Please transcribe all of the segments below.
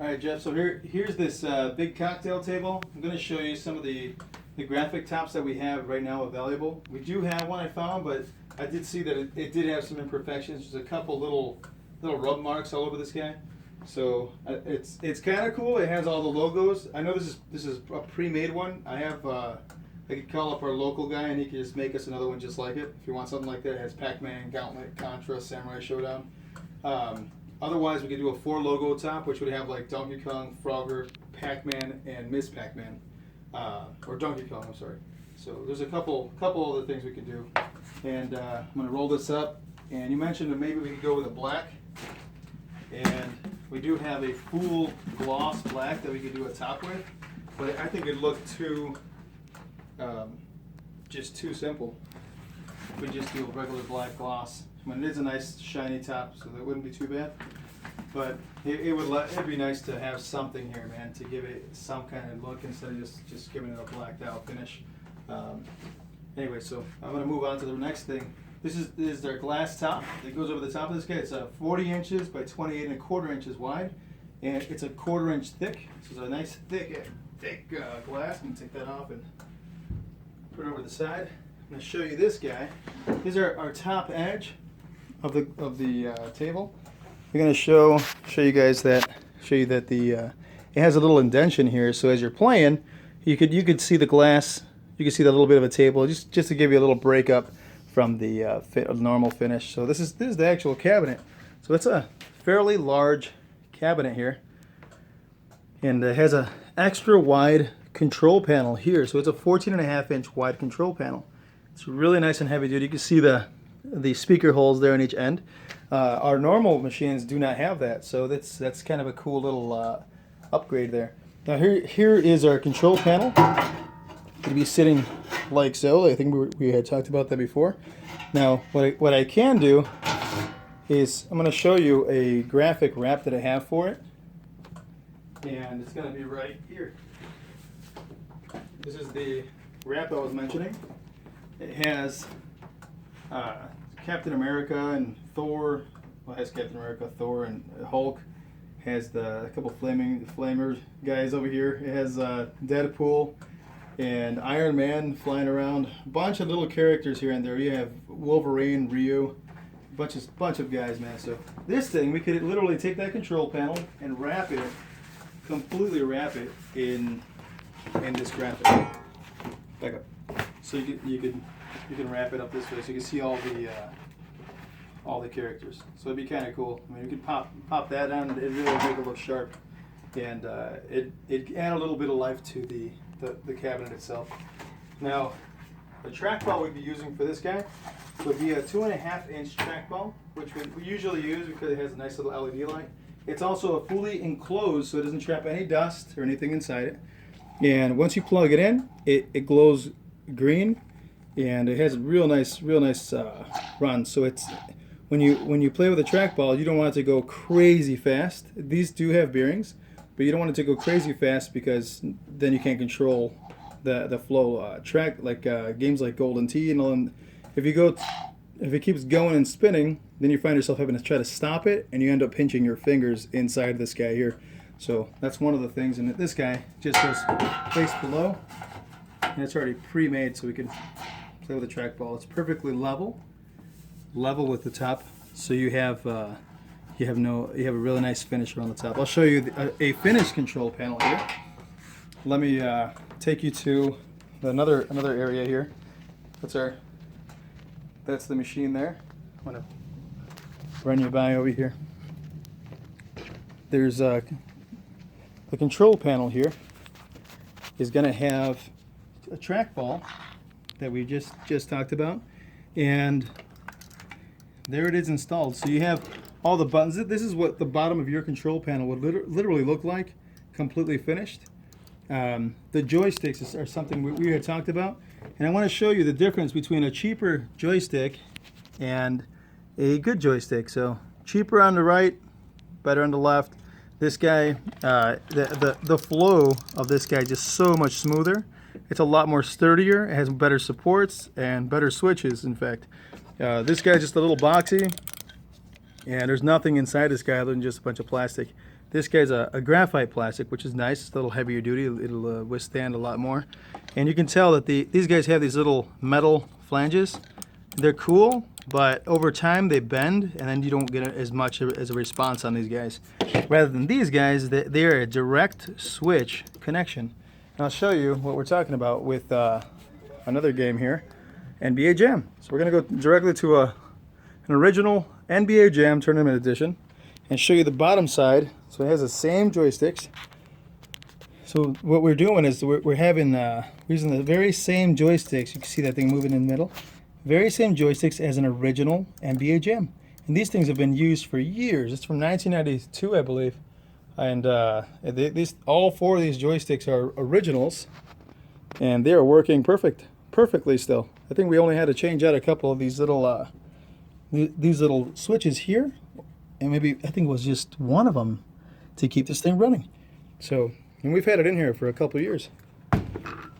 All right, Jeff, so here's this big cocktail table. I'm going to show you some of the graphic tops that we have right now available. We do have one I found, but I did see that it did have some imperfections. There's a couple little rub marks all over this guy. So it's kind of cool. It has all the logos. I know this is a pre-made one. I could call up our local guy and he could just make us another one just like it. If you want something like that, it has Pac-Man, Gauntlet, Contra, Samurai Showdown. Otherwise, we could do a 4 logo top, which would have like Donkey Kong, Frogger, Pac-Man, and Miss Pac-Man, or Donkey Kong. I'm sorry. So there's a couple other things we could do, and I'm gonna roll this up. And you mentioned that maybe we could go with a black, and we do have a full gloss black that we could do a top with, but I think it'd look just too simple. We just do a regular black gloss. I mean, it is a nice shiny top, so that wouldn't be too bad. But it'd be nice to have something here, man, to give it some kind of look instead of just giving it a blacked out finish. Anyway, so I'm going to move on to the next thing. This is their glass top. It goes over the top of this guy. It's 40 inches by 28 1/4 inches wide, and it's a 1/4 inch thick. So it's a nice thick glass. I'm going to take that off and put it over the side. I'm going to show you this guy. These are our top edge of the table. We're going to show you guys that it has a little indention here. So as you're playing, you could see the glass. You can see that little bit of a table just to give you a little break up from the normal finish. So this is the actual cabinet. So it's a fairly large cabinet here, and it has a extra wide control panel here. So it's a 14.5 inch wide control panel. It's really nice and heavy duty. You can see the speaker holes there on each end. Our normal machines do not have that, so that's kind of a cool little upgrade there. Now here is our control panel. It'd be sitting like so. I think we had talked about that before. Now what I can do is I'm going to show you a graphic wrap that I have for it, and it's going to be right here. This is the wrap I was mentioning. It has Captain America and Thor. Well, it has Captain America, Thor, and Hulk. It has a couple flamer guys over here. It has Deadpool and Iron Man flying around. A bunch of little characters here and there. You have Wolverine, Ryu, bunch of guys, man. So this thing, we could literally take that control panel and completely wrap it in this graphic. Back up. So you can wrap it up this way, so you can see all the characters. So it'd be kind of cool. I mean, you could pop that on. It really make it look sharp, and it add a little bit of life to the cabinet itself. Now, the trackball we'd be using for this guy would be a 2.5 inch trackball, which we usually use because it has a nice little LED light. It's also a fully enclosed, so it doesn't trap any dust or anything inside it. And once you plug it in, it glows green, and it has a real nice run. So it's when you play with a trackball, you don't want it to go crazy fast. These do have bearings, but you don't want it to go crazy fast because then you can't control the flow. Games like Golden Tee and all. And if it keeps going and spinning, then you find yourself having to try to stop it, and you end up pinching your fingers inside this guy here. So that's one of the things. And this guy just goes placed below, and it's already pre-made, so we can play with a trackball. It's perfectly level with the top, so you have a really nice finish around the top. I'll show you a finished control panel here. Let me take you to another area here. That's the machine there. I'm gonna run you by over here. There's the control panel here is going to have a trackball that we just talked about, and there it is installed. So you have all the buttons. This is what the bottom of your control panel would literally look like, completely finished. The joysticks are something we had talked about, and I want to show you the difference between a cheaper joystick and a good joystick. So cheaper on the right, better on the left. This guy, the flow of this guy just so much smoother. It's a lot more sturdier. It has better supports and better switches, in fact. This guy's just a little boxy, and there's nothing inside this guy other than just a bunch of plastic. This guy's a graphite plastic, which is nice. It's a little heavier duty. It'll withstand a lot more. And you can tell that these guys have these little metal flanges. They're cool, but over time they bend, and then you don't get as much as a response on these guys. Rather than these guys, they're a direct switch connection. And I'll show you what we're talking about with another game here, NBA Jam. So we're gonna go directly to an original NBA Jam Tournament Edition and show you the bottom side. So it has the same joysticks. So what we're doing is we're having using the very same joysticks. You can see that thing moving in the middle. Very same joysticks as an original NBA Jam. And these things have been used for years. It's from 1992, I believe. And all four of these joysticks are originals, and they are working perfectly still. I think we only had to change out a couple of these little switches here, and maybe I think it was just one of them to keep this thing running. So, and we've had it in here for a couple of years,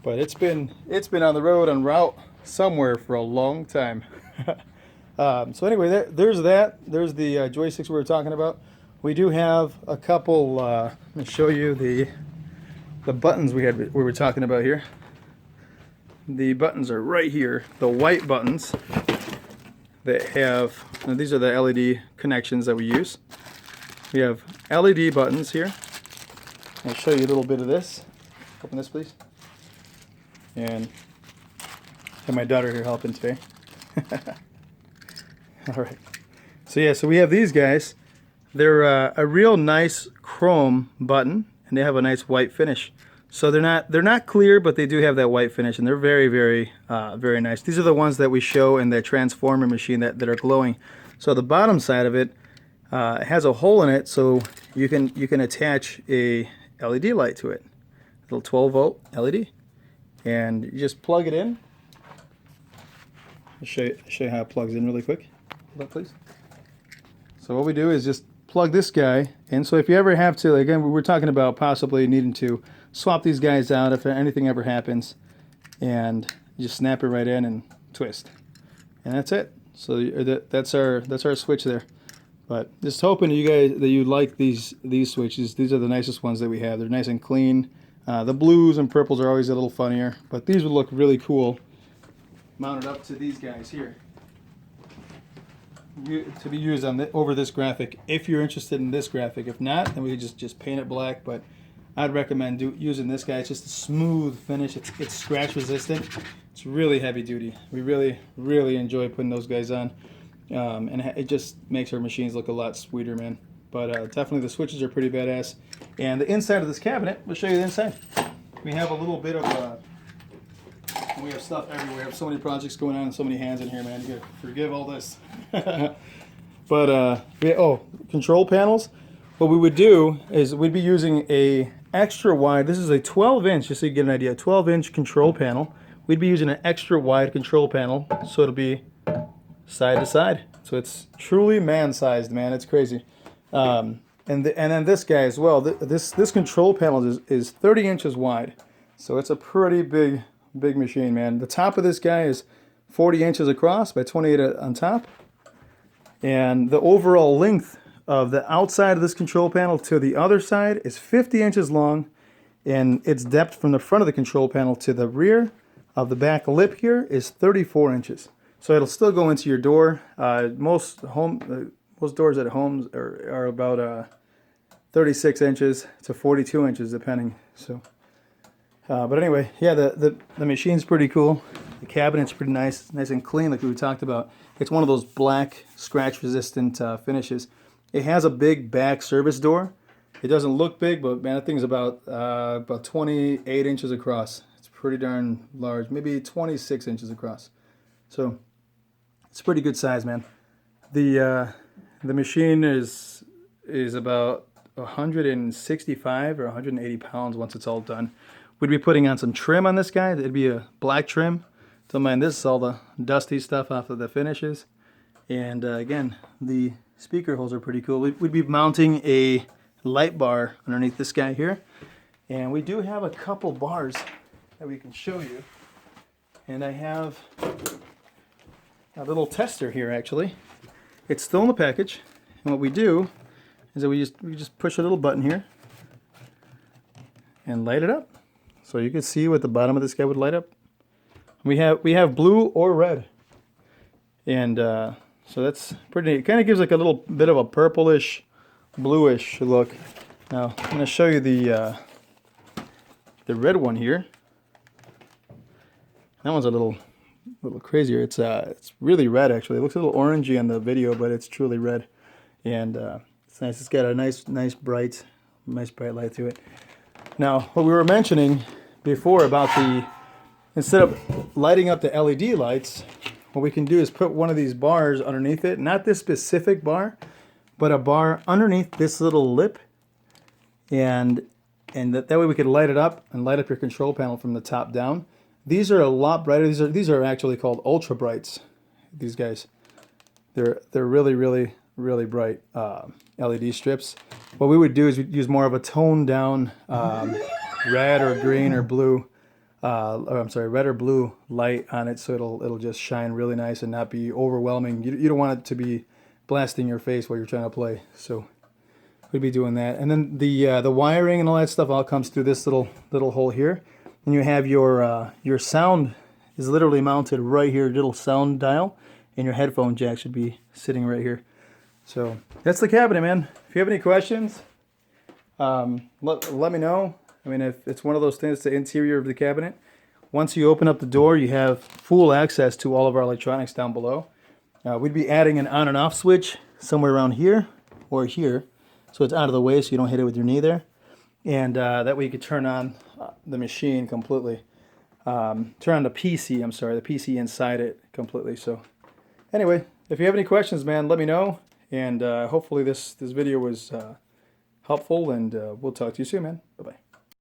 but it's been on the road en route somewhere for a long time. So anyway, there's that. There's the joysticks we were talking about. We do have a couple. Let me show you the buttons we were talking about here. The buttons are right here. The white buttons that have. Now these are the LED connections that we use. We have LED buttons here. I'll show you a little bit of this. Open this, please. And have my daughter here helping today. All right. So yeah, so we have these guys. They're a real nice chrome button, and they have a nice white finish. So they're not clear, but they do have that white finish, and they're very, very, very nice. These are the ones that we show in the transformer machine that are glowing. So the bottom side of it has a hole in it, so you can attach a LED light to it, a little 12-volt LED, and you just plug it in. I'll show you how it plugs in really quick. Hold up, please. So what we do is just plug this guy in. So if you ever have to, again, we were talking about possibly needing to swap these guys out if anything ever happens, and you just snap it right in and twist, and that's it. So that's our switch there. But just hoping that you like these switches. These are the nicest ones that we have. They're nice and clean. The blues and purples are always a little funnier, but these would look really cool mounted up to these guys here, to be used on over this graphic if you're interested in this graphic. If not, then we could just paint it black, but I'd recommend using this guy. It's just a smooth finish. It's scratch resistant. It's really heavy duty. We really enjoy putting those guys on, and it just makes our machines look a lot sweeter, man. But definitely the switches are pretty badass. And the inside of this cabinet, we'll show you the inside. We have a little bit of we have stuff everywhere. We have so many projects going on and so many hands in here, man. You gotta forgive all this. But control panels. What we would do is we'd be using a extra wide. This is a 12-inch, just so you get an idea. A 12-inch control panel. We'd be using an extra wide control panel, so it'll be side to side. So it's truly man-sized, man. It's crazy. And then this guy as well. This control panel is 30 inches wide, so it's a pretty big machine, man. The top of this guy is 40 inches across by 28 on top, and the overall length of the outside of this control panel to the other side is 50 inches long, and its depth from the front of the control panel to the rear of the back lip here is 34 inches. So it'll still go into your door. Most doors at homes are about 36 inches to 42 inches depending. So but anyway, yeah, the machine's pretty cool. The cabinet's pretty nice and clean, like we talked about. It's one of those black scratch-resistant finishes. It has a big back service door. It doesn't look big, but man, that thing's about 28 inches across. It's pretty darn large, maybe 26 inches across. So it's a pretty good size, man. The machine is about 165 or 180 pounds once it's all done. We'd be putting on some trim on this guy. It'd be a black trim. Don't mind this, all the dusty stuff off of the finishes. And again, the speaker holes are pretty cool. We'd be mounting a light bar underneath this guy here. And we do have a couple bars that we can show you. And I have a little tester here, actually. It's still in the package. And what we do is that we just push a little button here and light it up. So you can see what the bottom of this guy would light up. We have blue or red, and so that's pretty neat. It kind of gives like a little bit of a purplish, bluish look. Now I'm going to show you the red one here. That one's a little crazier. It's really red actually. It looks a little orangey on the video, but it's truly red, and it's nice. It's got a nice bright light to it. Now, what we were mentioning before about instead of lighting up the LED lights, what we can do is put one of these bars underneath it. Not this specific bar, but a bar underneath this little lip, and that way we could light it up and light up your control panel from the top down. These are a lot brighter. These are actually called ultra brights. These guys, they're really bright LED strips. What we would do is we'd use more of a toned down red or green or blue, red or blue light on it, so it'll just shine really nice and not be overwhelming. You don't want it to be blasting your face while you're trying to play. So we'd be doing that, and then the wiring and all that stuff all comes through this little hole here. And you have your sound is literally mounted right here, little sound dial, and your headphone jack should be sitting right here. So that's the cabinet, man. If you have any questions, let me know. I mean, if it's one of those things, the interior of the cabinet. Once you open up the door, you have full access to all of our electronics down below. We'd be adding an on and off switch somewhere around here or here, so it's out of the way so you don't hit it with your knee there. And that way you could turn on the machine completely. Turn on the PC, the PC inside it completely. So anyway, if you have any questions, man, let me know. And hopefully this video was helpful, and we'll talk to you soon, man. Bye-bye.